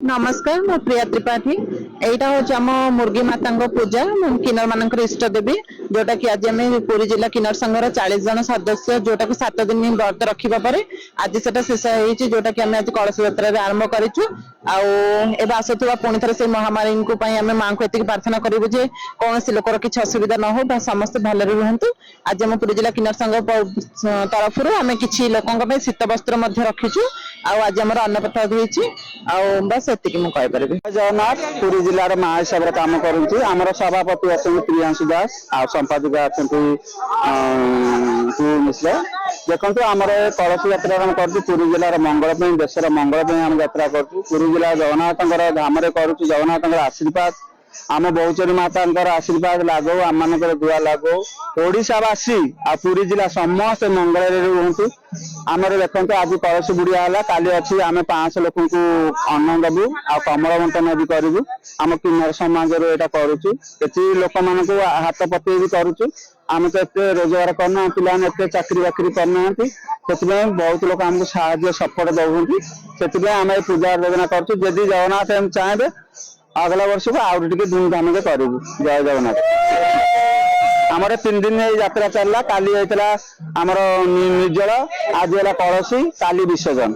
नमस्कार मो प्रिया त्रिपाठी एटा हूँ आम मुर्गी माता पूजा किन्नर मान इष्ट देवी जोटा कि आज आम पुरी जिला किन्नर संघर 40 जन सदस्य जोटा कि 7 दिन व्रत रखा आज से शेष होती जोटा कि आज कलश यात्रा आरंभ करूँ आसुवा पुणी थे से महामारी आम माँ को ये प्रार्थना करूँ जे कौन लोकर किसी असुविधा न हो समस्त भले रुहतु। आज आम पुरी जिला किन्नर संघ तरफ आम कि लोकों शीत वस्त्र रखीचु आज आम अन्नपथा होती बस जगन्नाथ पुरी जिलार माँ हिसाब से कम कर सभापति अच्छा प्रियांशु दास आ संपादिका अच्छा मिश्र देखो आम कलश यात्रा कर पुरी जिलार मंगल देशर मंगल आम यात्रा करूँ पुरी जिला जगन्नाथ धाम करूँ जगन्नाथ आशीर्वाद आम बहुचरी माता आशीर्वाद लागो आम मान दुआ लागो ओडावासी आ पुरी जिला समस्त मंगल रुहतु। आमर देखो आज कलश बुड़िया है काली अच्छी आम 500 लोक अन्न देवु आ कमल बंटन भी करूँ आम किन्नर समाज यहाँ करुँ लोक मान हाथ पते भी करुँ आम तो एत रोजगार करना पाने एत चाकरी बाकरी करना से बहुत लोग आमको साहय सपोर्ट दौरान से आम पूजा योजना करुँ जदि जगन्नाथ चाहे अगला वर्ष को आउट धूमधाम से करूँ। जय जगन्नाथ आमर 3 दिन यात्रा चलला काली होता आमर निर्जल आज है कलसी काली विसर्जन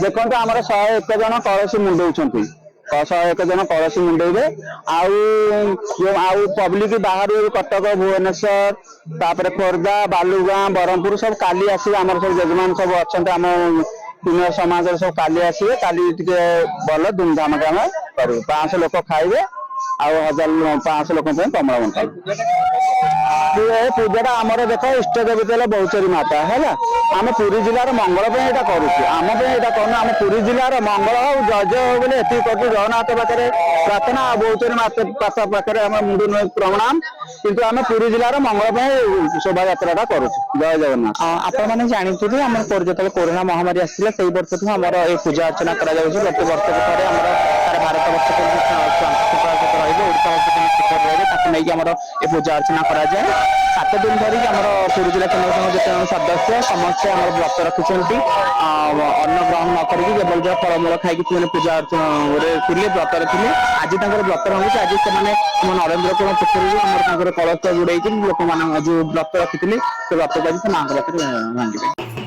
देखो आमर 101 जन कलसी मुंडे 101 जन कलसी मुंडे आउ पब्लिक बाहर कटक भुवनेश्वर खोर्धा बालुगाँ ब्रह्मपुर सब काली आस आम सब जजमान सब अच्छा आम किन्नर समाज सब काली आसवे काली भल धूमधाम के आम करूँ 500 लोक खाइबे आउ 1500 लोक कमल बंटन पूजा आमर देख इष्ट देवता बहुचरी माता है आम पुरी जिलार मंगल करूँ आम करूँ आम पुरी जिलार मंगल हो जय हो बोले ये करूँ जगन्नाथ पाखे प्रार्थना बहुचरी माता पाखे आम मुंडू नुह प्रणाम किंतु आम पुरी जिलार मंगल शोभा यात्रा करूँ। जय जगन्नाथ आपण मैंने जानते आम जो कोरोना महामारी आसाला से वर्ष आम ये पूजा अर्चना कर प्रति वर्ष तार भारत वर्ष नहीं ये पूजा अर्चना करा जाए 7 दिन धरिक पुरी जिला किन्नर संघ जिते सदस्य समस्त व्रत रखिंट अन्न ग्रहण न करके केवल जो फलमूल खाई पूजा थे व्रत थे आज व्रत भांगी आज से नरेन्द्र कुल पोखरी कलश बुड़े लोक जो व्रत रखी से व्रत को आज माँ भांगे।